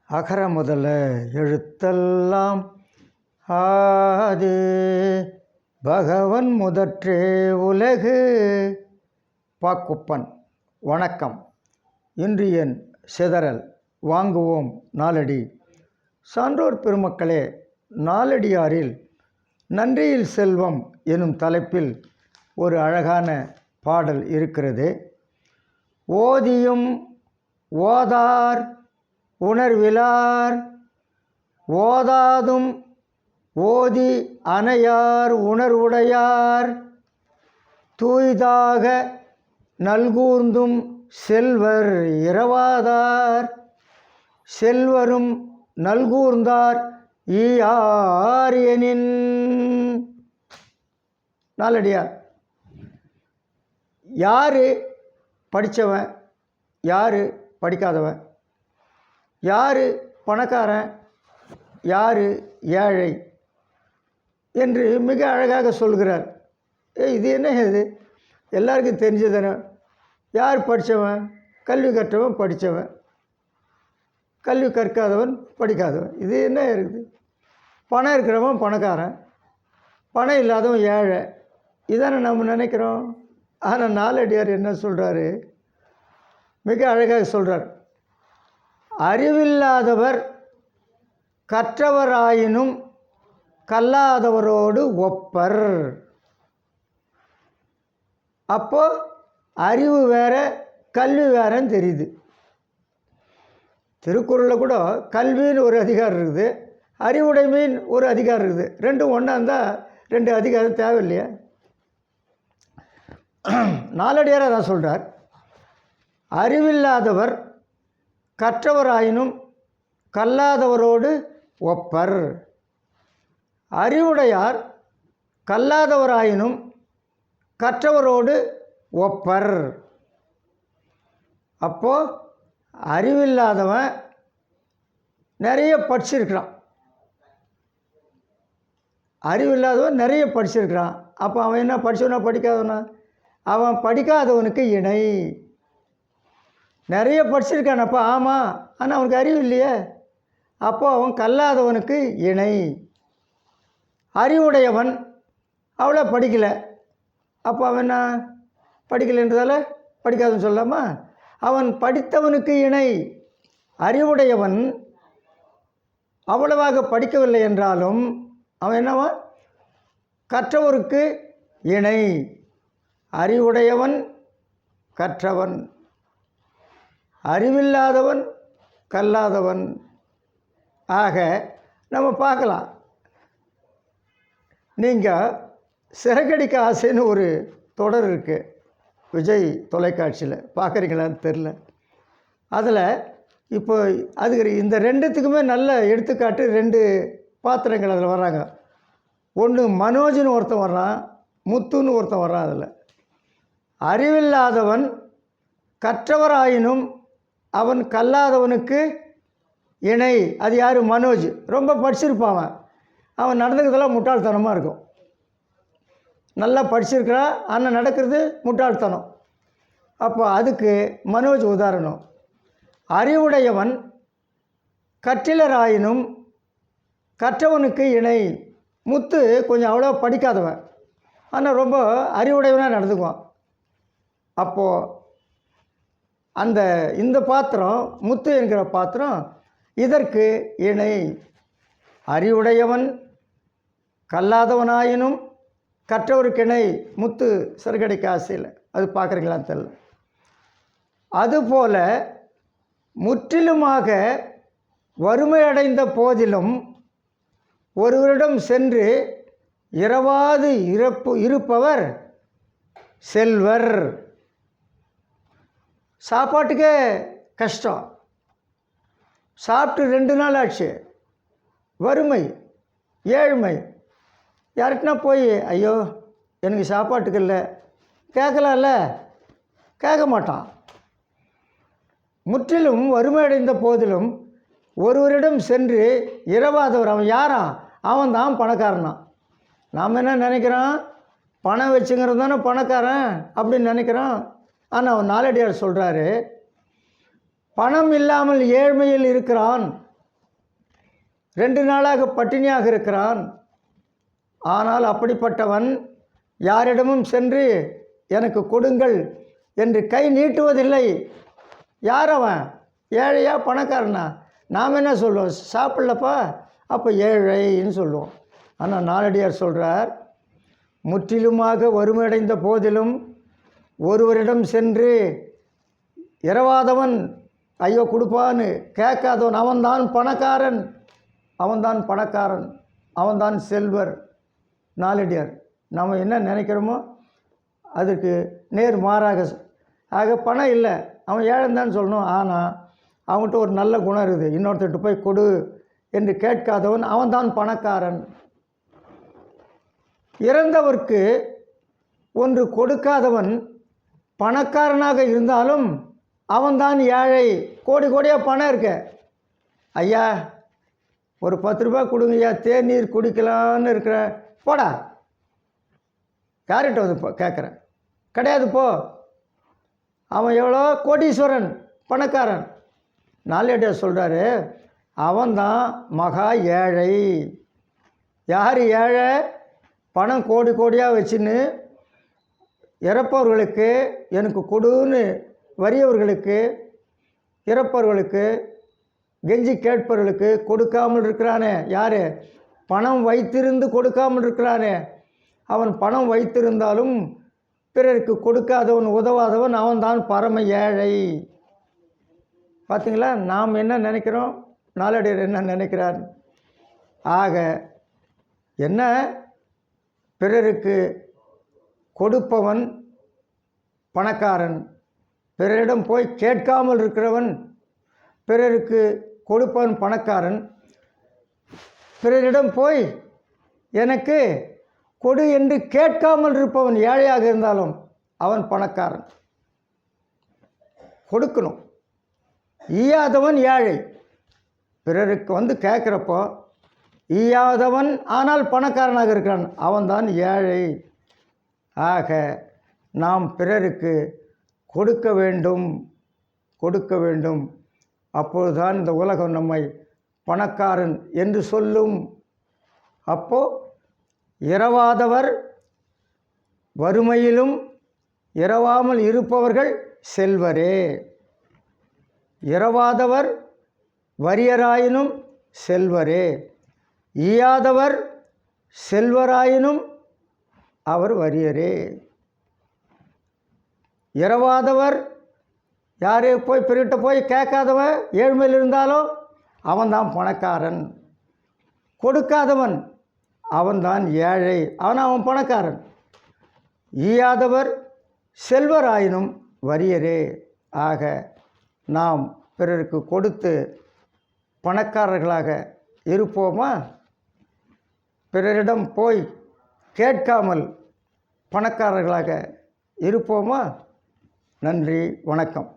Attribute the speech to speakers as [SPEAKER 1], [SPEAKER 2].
[SPEAKER 1] அகர முதல எழுத்தெல்லாம் ஆதி பகவன் முதற்றே உலகு. பாக்குப்பன். வணக்கம். இன்று என் சிதறல் வாங்குவோம் நாலடி. சான்றோர் பெருமக்களே, நாலடியாரில் நன்றியில் செல்வம் எனும் தலைப்பில் ஒரு அழகான பாடல் இருக்கிறது. ஓதியும் ஓதார் உணர்விலார், ஓதாதும் ஓதி அணையார் உணர்வுடையார், தூய்தாக நல்கூர்ந்தும் செல்வர் இரவாதார், செல்வரும் நல்கூர்ந்தார் ஈயார் எனின். நாலடியார். யார் படித்தவன், யார் படிக்காதவன், யார் பணக்காரன், யார் ஏழை என்று மிக அழகாக சொல்கிறார். இது என்ன, இது எல்லாருக்கும் தெரிஞ்சதானே. யார் படித்தவன்? கல்வி கற்றவன் படித்தவன், கல்வி கற்காதவன் படிக்காதவன். இது என்ன இருக்குது? பணம் இருக்கிறவன் பணக்காரன், பணம் இல்லாதவன் ஏழை. இதானே நம்ம நினைக்கிறோம். ஆனால் நாலடியார் என்ன சொல்கிறாரு? மிக அழகாக சொல்கிறார். அறிவில்லாதவர் கற்றவராயினும் கல்லாதவரோடு ஒப்பர். அப்போ அறிவு வேற கல்வி வேறன்னு தெரியுது. திருக்குறளில் கூட கல்வின்னு ஒரு அதிகாரம் இருக்குது, அறிவுடைமைன்னு ஒரு அதிகாரம் இருக்குது. ரெண்டும் ஒன்றா இருந்தால் ரெண்டு அதிகாரம் தேவையில்லையா? நாலடியார் தான் சொல்கிறார். அறிவில்லாதவர் கற்றவராயினும் கல்லாதவரோடு ஒப்பர். அறிவுடையார் கல்லாதவராயினும் கற்றவரோடு ஒப்பர். அப்போது அறிவில்லாதவன் நிறைய படிச்சிருக்கிறான், அறிவில்லாதவன் நிறைய படிச்சிருக்கிறான். அப்போ அவன் என்ன படித்தவனா படிக்காதவனா? அவன் படிக்காதவனுக்கு இணை. நிறைய படிச்சிருக்கானப்பா, ஆமாம், ஆனால் அவனுக்கு அறிவு இல்லையே. அப்போது அவன் கல்லாதவனுக்கு இணை. அறிவுடையவன் அவ்வளோ படிக்கலை, அப்போ அவன் என்ன படிக்கலைன்றதால படிக்காதவன் சொல்லாமா? அவன் படித்தவனுக்கு இணை. அறிவுடையவன் அவ்வளவாக படிக்கவில்லை என்றாலும் அவன் என்னவா? கற்றவருக்கு இணை. அறிவுடையவன் கற்றவன், அறிவில்லாதவன் கல்லாதவன். ஆக நம்ம பார்க்கலாம். நீங்கள் சிறகடிக்க ஆசைன்னு ஒரு தொடர் இருக்குது, விஜய் தொலைக்காட்சியில். பார்க்குறீங்களான்னு தெரில. அதில் இப்போ அது இந்த ரெண்டுத்துக்குமே நல்ல எடுத்துக்காட்டு. ரெண்டு பாத்திரங்கள் அதில் வர்றாங்க. ஒன்று மனோஜ்னு ஒருத்தன் வர்றான், முத்துன்னு ஒருத்தன் வர்றான். அதில் அறிவில்லாதவன் கற்றவராயினும் அவன் கல்லாதவனுக்கு இணை. அது யார்? மனோஜ். ரொம்ப படிச்சிருப்பான். அவன் நடந்துக்கிறதெல்லாம் முட்டாள்தனமாக இருக்கும். நல்லா படிச்சிருக்கிறான், ஆனால் நடக்கிறது முட்டாள்தனம். அப்போ அதுக்கு மனோஜ் உதாரணம். அறிவுடையவன் கற்றிலராயினும் கற்றவனுக்கு இணை. முத்து கொஞ்சம் அவ்வளோ படிக்காதவன், ஆனால் ரொம்ப அறிவுடையவனாக நடந்துக்குவான். அப்போது இந்த பாத்திரம், முத்து என்கிற பாத்திரம், இதற்கு இணை. அறிவுடையவன் கல்லாதவனாயினும் கற்றவருக்கு இணை. முத்து சிறகடிக்க ஆசையில். அது பார்க்குறீங்களான்னு தெரியல. அதுபோல் முற்றிலுமாக வறுமையடைந்த போதிலும் ஒருவரிடம் சென்று இரவாது இருப்பவர் செல்வர். சாப்பாட்டுக்கே கஷ்டம், சாப்பிட்டு 2 நாள் ஆச்சு, வறுமை, ஏழ்மை. யாருக்குன்னா போய் ஐயோ எனக்கு சாப்பாட்டுக்கு இல்லை கேட்கலாம்ல? கேட்க மாட்டான். முற்றிலும் வறுமையடைந்த போதிலும் ஒருவரிடம் சென்று இரவாதவர். அவன் யாரா? அவன் தான் பணக்காரனான். நாம் என்ன நினைக்கிறோம்? பணம் வச்சுங்கிறது தானே பணக்காரன் அப்படின்னு நினைக்கிறோம். ஆனால் அவன் நாலடியார் சொல்கிறாரு, பணம் இல்லாமல் ஏழ்மையில் இருக்கிறான் 2 நாளாக பட்டினியாக இருக்கிறான். ஆனால் அப்படிப்பட்டவன் யாரிடமும் சென்று எனக்கு கொடுங்கள் என்று கை நீட்டுவதில்லை. யார் அவன்? ஏழையா பணக்காரனா? நாம் என்ன சொல்லுவோம்? சாப்பிடலப்பா, அப்போ ஏழைன்னு சொல்லுவோம். ஆனால் நாலடியார் சொல்கிறார், முற்றிலுமாக வறுமையடைந்த போதிலும் ஒருவரிடம் சென்று இரவாதவன் ஐயோ கொடுப்பான்னு கேட்காதவன் அவன்தான் பணக்காரன், அவன்தான் பணக்காரன், அவன்தான் செல்வர். நாலடியார். நாம் என்ன நினைக்கிறோமோ அதுக்கு நேர் மாறாக. ஆக பணம் இல்லை, அவன் ஏழைந்தான் சொல்லணும். ஆனால் அவன்கிட்ட ஒரு நல்ல குணம் இருக்குது. இன்னொருத்தர்கிட்ட போய் கொடு என்று கேட்காதவன் அவன்தான் பணக்காரன். இறந்தவர்க்கு ஒன்று கொடுக்காதவன் பணக்காரனாக இருந்தாலும் அவன்தான் ஏழை. கோடி கோடியாக பணம் இருக்க, ஐயா ஒரு 10 ரூபா கொடுங்கய்யா, தேநீர் குடிக்கலான்னு இருக்கிற, போடா யார்கிட்ட வந்து கேட்குறேன், கிடையாது போ. அவன் எவ்வளோ கோடீஸ்வரன், பணக்காரன். நாலடியார் சொல்கிறாரு, அவன்தான் மகா ஏழை. யார் ஏழை? பணம் கோடி கோடியாக வச்சுன்னு இறப்பவர்களுக்கு எனக்கு கொடுன்னு வறியவர்களுக்கு, இறப்பவர்களுக்கு, கெஞ்சி கேட்பவர்களுக்கு கொடுக்காமல் இருக்கிறானே. யார்? பணம் வைத்திருந்து கொடுக்காமல் இருக்கிறானே. அவன் பணம் வைத்திருந்தாலும் பிறருக்கு கொடுக்காதவன், உதவாதவன், அவன்தான் பரம ஏழை. பார்த்தீங்களா? நாம் என்ன நினைக்கிறோம், நாலடியார் என்ன நினைக்கிறார்? ஆக என்ன, பிறருக்கு கொடுப்பவன் பணக்காரன், பிறரிடம் போய் கேட்காமல் இருக்கிறவன் பிறருக்கு கொடுப்பவன் பணக்காரன், பிறரிடம் போய் எனக்கு கொடு என்று கேட்காமல் இருப்பவன் ஏழையாக இருந்தாலும் அவன் பணக்காரன். கொடுக்கணும். ஈயாதவன் ஏழை. பிறருக்கு வந்து கேட்குறப்போ ஈயாதவன் ஆனால் பணக்காரனாக இருக்கிறான், அவன்தான் ஏழை. ஆக நாம் பிறருக்கு கொடுக்க வேண்டும், கொடுக்க வேண்டும். அப்பொழுதுதான் இந்த உலகம் நம்மை பணக்காரன் என்று சொல்லும். அப்போது இரவாதவர், வறுமையிலும் இரவாமல் இருப்பவர்கள் செல்வரே. இரவாதவர் வறியராயினும் செல்வரே, ஈயாதவர் செல்வராயினும் அவர் வறியரே. இரவாதவர் யாரே போய் பிறகிட்ட போய் கேட்காதவன், ஏழ்மையில் இருந்தாலும் அவன்தான் பணக்காரன். கொடுக்காதவன் அவன்தான் ஏழை, ஆனால் அவன் பணக்காரன். ஈயாதவர் செல்வராயினும் வறியரே. ஆக நாம் பிறருக்கு கொடுத்து பணக்காரர்களாக இருப்போமா? பிறரிடம் போய் கேட்காமல் பணக்காரர்களாக இருப்போமா? நன்றி, வணக்கம்.